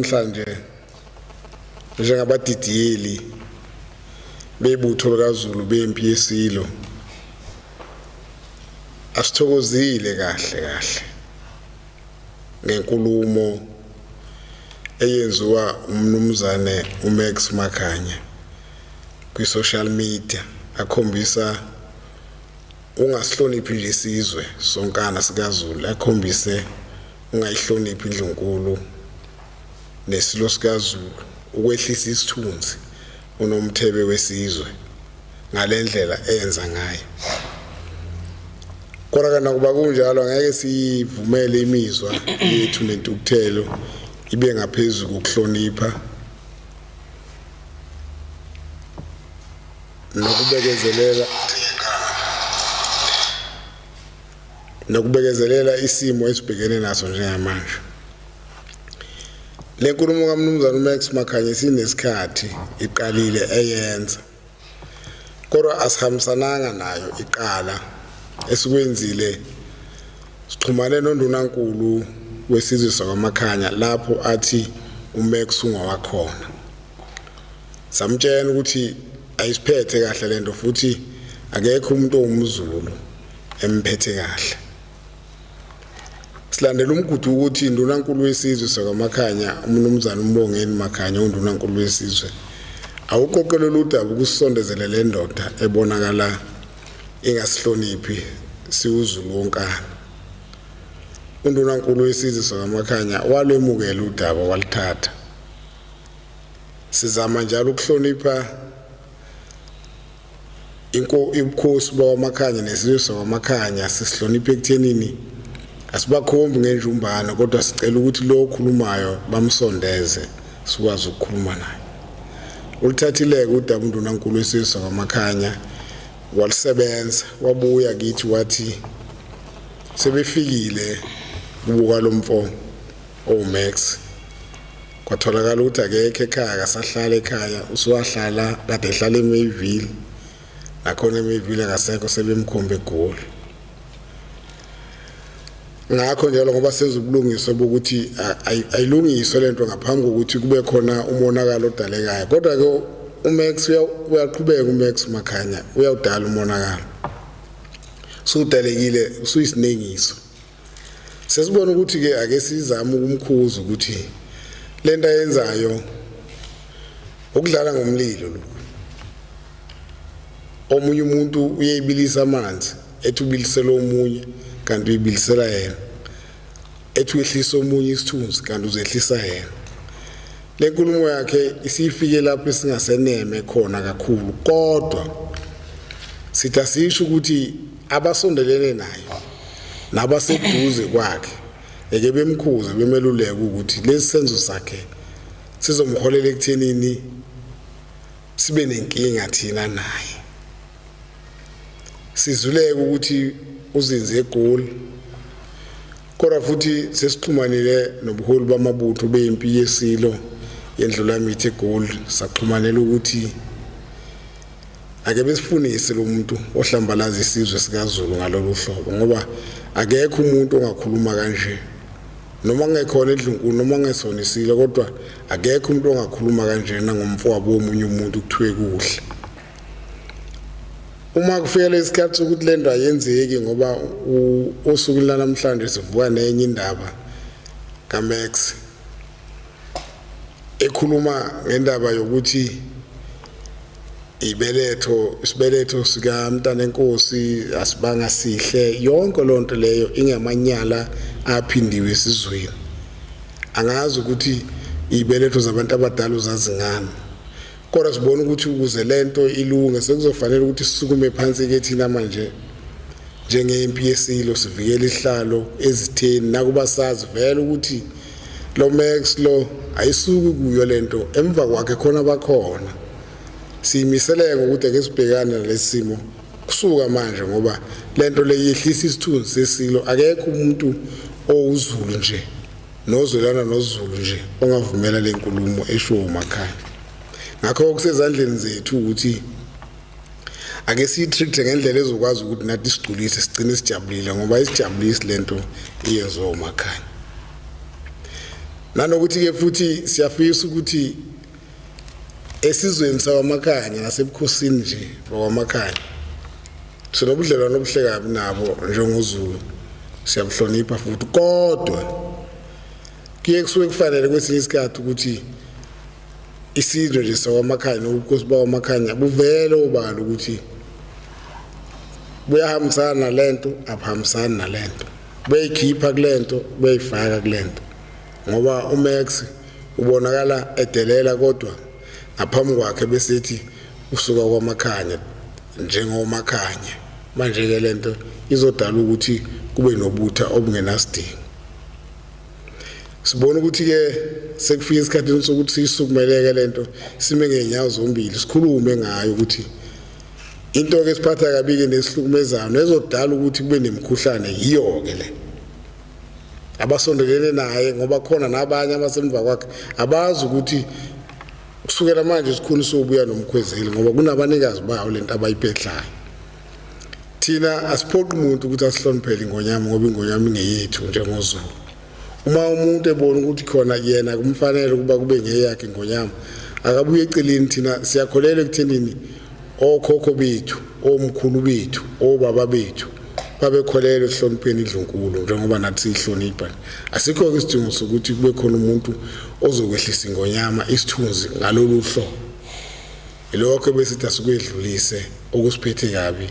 namhlanje njengabadidiyeli bebutho likaZulu bempi yesilo asithokozile kahle ngenkulumo eyenziwa umnumzane uMax Makhanya kwi-social media akhombisa ungasihloniphi nje isizwe sonkana sikaZulu, akhombise ungayihloniphi indlunkulu nesilo sikaZulu, ukwehlisa isithunzi unomthebe wesizwe ngalendlela enza ngayo. Kodwa kana kuba kunjalo ngeke sivumele imizwa yethu nentukuthelo ibe ngaphezulu kokuhlonipha nokubekezelela isimo esibhekene naso njengamanje. Le nkulumo kaMnumzane uMax Makhanya sinesikhathi iqalile eyenza, kodwa asihambisananga nayo iqala esikwenzile. Sixhumane noNdunankulu wesizwe sakwaMakhanya lapho athi uMax ungawakhona, samtshela ukuthi ayisiphethe kahle lento futhi akekho umuntu owumZulu emphethe kahle. Silandela umgudu ukuthi Ndunankulu wesizwe sakwaMakhanya uMnumzane uMbongeni Makhanya uNdunankulu wesizwe awuqoqelele udaba ukusondezela le ndoda ebonakala ingasihloniphi siwuZulu wonkana. uNdunankulu wesizwe sakwaMakhanya walwemukela udaba walithatha. Sizama njalo ukuhlonipha inkosi bakwaMakhanya nesizwe sakwaMakhanya, sisihloniphe ekuthenini asibakhombi ngenjumbana, kodwa sicela ukuthi lo okhulumayo bamsondeze sikwazi ukukhuluma naye. Ulithathileke udaba uNdunankulu wesizwe sakwaMakhanya walisebenza, wabuya kithi wathi sebefikile kubuka lo mfo oMax. Kwatholakala ukuthi akekho ekhaya, akasahlala ekhaya, usuwahlala kade ehlala eMayville, nakhona eMayville akasekho, sebemkhombe eGoli. Ngakho njalo ngoba senza ubulungiswa bokuthi ayilungiswe lento ngaphambi kokuthi kube khona umonakalo odalekayo, kodwa ke uMax uyaqhubeka. uMax Makhanya uyawudala umonakalo, sudalekile, usuyisinengiso. Sesibona ukuthi ke ake sizame ukumkhuza ukuthi lento ayenzayo ukudlala ngomlilo lo. Omunye umuntu uyeyibilisa amanzi ethi ubilisela omunye kanti uyibilisela yena, ethi uyehlisa omunye isithunzi kanti uzehlisa yena. Le nkulumo yakhe isifike lapho esingaseneme khona kakhulu, kodwa sithi asisho ukuthi abasondelene naye nabaseduze kwakhe eke bemkhuze bemeluleke ukuthi lesi senzo sakhe sizomholela ekuthenini sibe nenkinga thina naye. Sizuleke ukuthi uzinze eGoli, kodwa futhi sesixhumanile nobuholi bamabutho bempi yesilo yendlulamithi eGoli, saxhumanela ukuthi ake besifunise lo muntu ohlambalaza isizwe sikaZulu ngalolu hlobo, ngoba akekho umuntu ongakhuluma kanje, noma ngekhona endlunkulu noma ngesonisile, kodwa akekho umuntu ongakhuluma kanjena ngomfowabo womunye umuntu kuthiwe kuhle. Uma kufika lesikhathi sokuthi le nto ayenzeki, ngoba usuku namhlanje sivuka nenye indaba kaMax ekhuluma ngendaba yokuthi isibeletho sika Mntanenkosi asibanga sihle. Yonke lonto leyo ingamanyala aphindiwe esizweni. Angazi ukuthi izibeletho zabantu abadala uzazingani, kodwa sibona ukuthi ukuze lento ilunge sekuzofanele ukuthi sisukume phansi ke thina manje njengempi yesilo, sivikele ihlalo ezitheni, nakuba sazi vele ukuthi lo Max lo ayisuki kuyo lento, emva kwakhe khona bakhona. Siyimiseleke ukuthi ake sibhekane nalesimo kusuka manje, ngoba lento le yehlisa isithunzi sesilo. Akekho umuntu owuZulu nje nozwelana noZulu nje ongavumela le nkulumo esho uMakhanya. Ngakho kusezandleni zethu ukuthi ake siyitreat ngendlela ezokwazi ukuthi nathi sigculise sigcine sijabulile, ngoba isijabulisi lento iyenziwa uMakhanya. nanokuthi ke futhi siyafisa ukuthi esizweni sawamakhanya nasebukhosini nje bawamakhanya sinobudlelwano obuhle kabi nabo njengoZulu siyabuhlonipha futhi kodwa kuye kusuke kufanele kwesinye isikhathi ukuthi isizwe nje sawamakhanya nobukhosi bawamakhanya buvele obala ukuthi buyahambisana nalento abahambisani nalento beyikhipha kulento beyifaka kulento ngoba uMax ubonakala edelela kodwa ngaphambi kwakhe besithi usuka kwamakhanya njengomakhanya manje ke lento izodala ukuthi kube nobutha obungenasidingo sibona ukuthi ke sekufika isikhathi sokuthi sisukumeleke lento sime ngenyawo zombili sikhulume ngayo ukuthi into ke siphatha kabi ke nesihlukumezayo nezodala ukuthi kube nemikhuhlane yiyo ke le abasondelene naye ngoba khona nabanye abasemva kwakhe abazi ukuthi kusukela manje sikhona sobuya nomkhwezeli ngoba kunabanikazi bawo lento abayiphethlayo thina asiphoqi umuntu ukuthi asihloniphele ingonyama ngoba ingonyama ingeyethu njengoZulu uma umuntu ebona ukuthi khona yena kumfanele kuba kube ngeyakhe ingonyama akabuye eceleni thina siyakholelwa ekuthenini okhokho bethu omkhulu bethu obaba bethu babekholelwa ehlonipheni idlunkulu njengoba nathi sihlonipha asikho isidingo sokuthi kube khona umuntu ozokwehlisa ingonyama isithunzi ngalolu hlobo ilokho besithi asikwedlulise okusiphethe kabi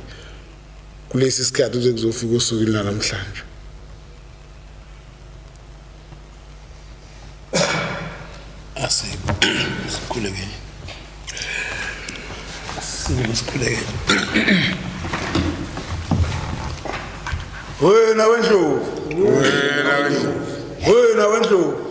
kulesi sikhathi uze kuzofika usuku namhlanje asikhuleke sikhuleke wena wendlovu